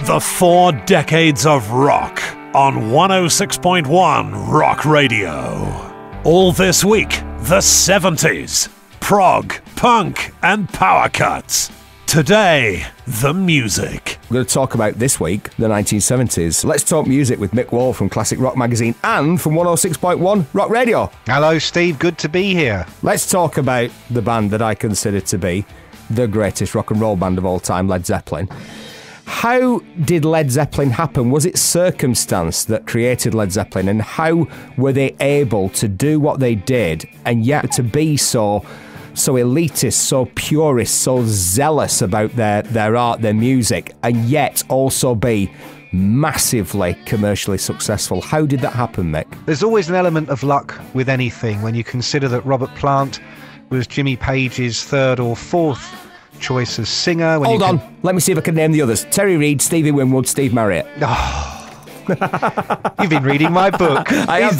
The 4 decades of rock on 106.1 Rock Radio. All this week, the 70s, prog, punk and power cuts. Today, the music. We're going to talk about this week, the 1970s. Let's talk music with Mick Wall from Classic Rock Magazine and from 106.1 Rock Radio. Hello, Steve. Good to be here. Let's talk about the band that I consider to be the greatest rock and roll band of all time, Led Zeppelin. How did Led Zeppelin happen? Was it circumstance that created Led Zeppelin? And how were they able to do what they did and yet to be so elitist, so purist, so zealous about their art, their music, and yet also be massively commercially successful? How did that happen, Mick? There's always an element of luck with anything when you consider that Robert Plant was Jimmy Page's third or fourth choice as singer. Hold on, let me see if I can name the others. Terry Reid, Stevie Winwood, Steve Marriott. Oh. You've been reading my book. I have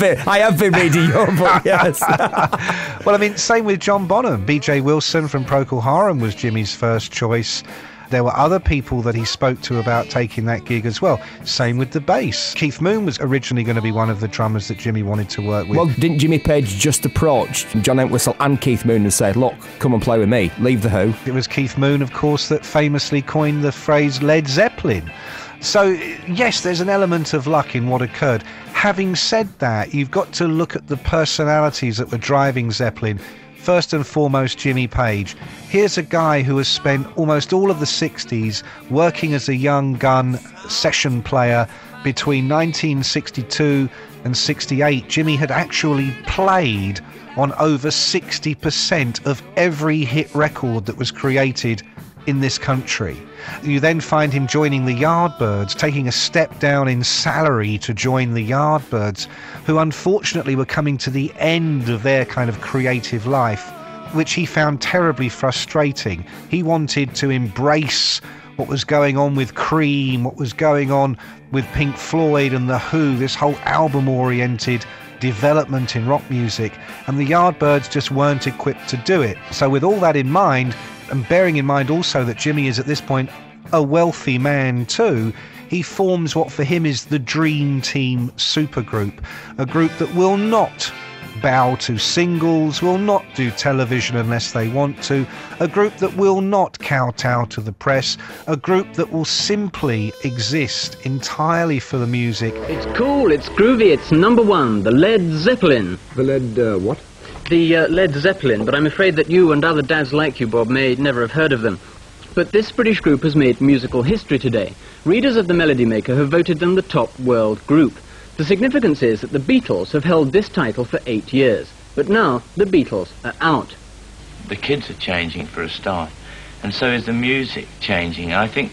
been reading your book, yes. Well, I mean, same with John Bonham. B.J. Wilson from Procol Harum was Jimmy's first choice. There were other people that he spoke to about taking that gig as well. Same with the bass. Keith Moon was originally going to be one of the drummers that Jimmy wanted to work with. Well, didn't Jimmy Page just approach John Entwistle and Keith Moon and say, look, come and play with me, leave the Who? It was Keith Moon, of course, that famously coined the phrase Led Zeppelin. So, yes, there's an element of luck in what occurred. Having said that, you've got to look at the personalities that were driving Zeppelin. First and foremost, Jimmy Page. Here's a guy who has spent almost all of the 60s working as a young gun session player. Between 1962 and 68, Jimmy had actually played on over 60% of every hit record that was created in this country. You then find him joining the Yardbirds, taking a step down in salary to join the Yardbirds, who unfortunately were coming to the end of their kind of creative life, which he found terribly frustrating. He wanted to embrace what was going on with Cream, what was going on with Pink Floyd and The Who, this whole album-oriented development in rock music, and the Yardbirds just weren't equipped to do it. So with all that in mind, and bearing in mind also that Jimmy is at this point a wealthy man too, he forms what for him is the Dream Team supergroup, a group that will not bow to singles, will not do television unless they want to, a group that will not kowtow to the press, a group that will simply exist entirely for the music. It's cool, it's groovy, it's number one, the Led Zeppelin. The Led, what? The Led Zeppelin, but I'm afraid that you and other dads like you, Bob, may never have heard of them. But this British group has made musical history today. Readers of the Melody Maker have voted them the top world group. The significance is that the Beatles have held this title for 8 years, but now the Beatles are out. The kids are changing for a start, and so is the music changing. I think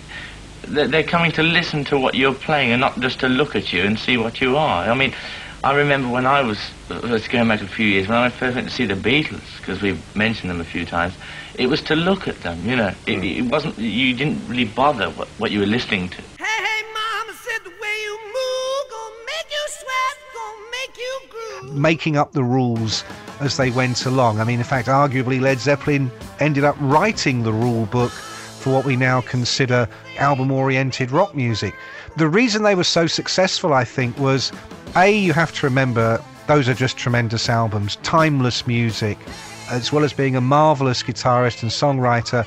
that they're coming to listen to what you're playing and not just to look at you and see what you are. I mean, I remember when I was, let's go back a few years, when I first went to see the Beatles, because we've mentioned them a few times, it was to look at them, you know. It wasn't, you didn't really bother what you were listening to. Hey, mama said the way you move, gonna make you sweat, gonna make you groove. Making up the rules as they went along. I mean, in fact, arguably Led Zeppelin ended up writing the rule book for what we now consider album-oriented rock music. The reason they were so successful, I think, was, A, you have to remember, those are just tremendous albums, timeless music. As well as being a marvellous guitarist and songwriter,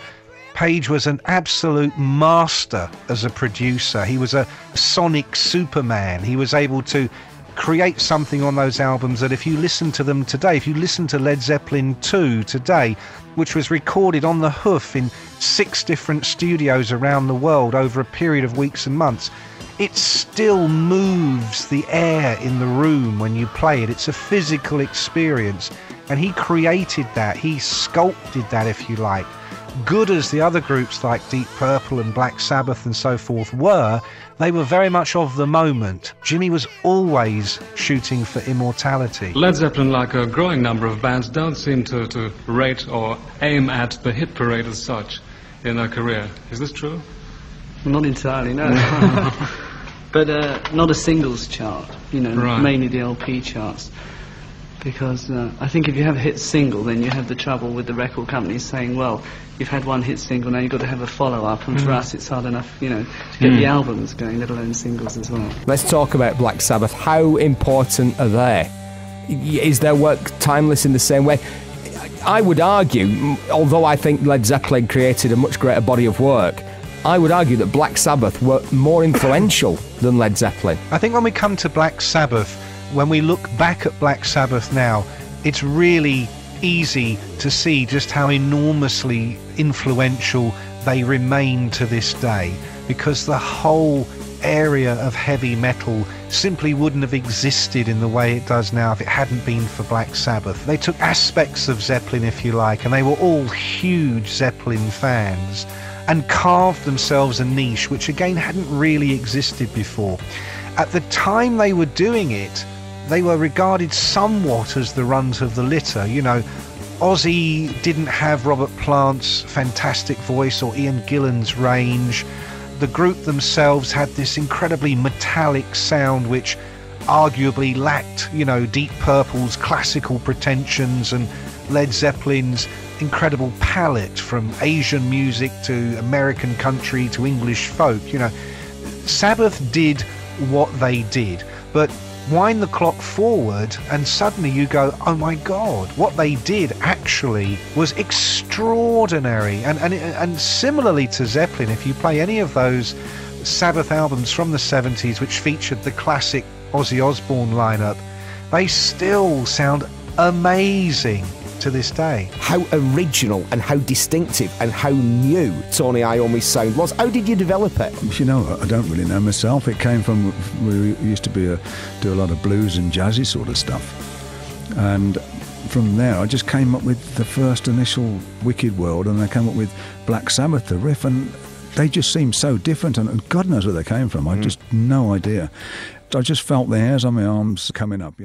Page was an absolute master as a producer. He was a sonic superman. He was able to create something on those albums that if you listen to them today, if you listen to Led Zeppelin 2 today, which was recorded on the hoof in 6 different studios around the world over a period of weeks and months, it still moves the air in the room when you play it. It's a physical experience, and he created that. He sculpted that, if you like. Good as the other groups like Deep Purple and Black Sabbath and so forth were, they were very much of the moment. Jimmy was always shooting for immortality. Led Zeppelin, like a growing number of bands, don't seem to rate or aim at the hit parade as such in their career. Is this true? Not entirely, no. But not a singles chart, you know, right. Mainly the LP charts. Because I think if you have a hit single, then you have the trouble with the record companies saying, well, you've had one hit single, now you've got to have a follow-up, and for us it's hard enough, to get the albums going, let alone singles as well. Let's talk about Black Sabbath. How important are they? Is their work timeless in the same way? I would argue, although I think Led Zeppelin created a much greater body of work, I would argue that Black Sabbath were more influential than Led Zeppelin. I think when we come to Black Sabbath, when we look back at Black Sabbath now, it's really easy to see just how enormously influential they remain to this day, because the whole area of heavy metal simply wouldn't have existed in the way it does now if it hadn't been for Black Sabbath. They took aspects of Zeppelin, if you like, and they were all huge Zeppelin fans, and carved themselves a niche which again hadn't really existed before. At the time they were doing it, they were regarded somewhat as the runt of the litter. Ozzy didn't have Robert Plant's fantastic voice or Ian Gillan's range. The group themselves had this incredibly metallic sound which arguably lacked, Deep Purple's classical pretensions and Led Zeppelin's incredible palette, from Asian music to American country to English folk. Sabbath did what they did, but wind the clock forward and suddenly you go, oh my God, what they did actually was extraordinary. And similarly to Zeppelin, if you play any of those Sabbath albums from the 70s which featured the classic Ozzy Osbourne lineup, they still sound amazing to this day. How original and how distinctive and how new Tony Iommi's sound was. How did you develop it? I don't really know myself. It came from, we used to do a lot of blues and jazzy sort of stuff, and from there I just came up with the first initial Wicked World, and I came up with Black Sabbath, the riff, and they just seemed so different, and God knows where they came from. I just no idea. I just felt the hairs on my arms coming up,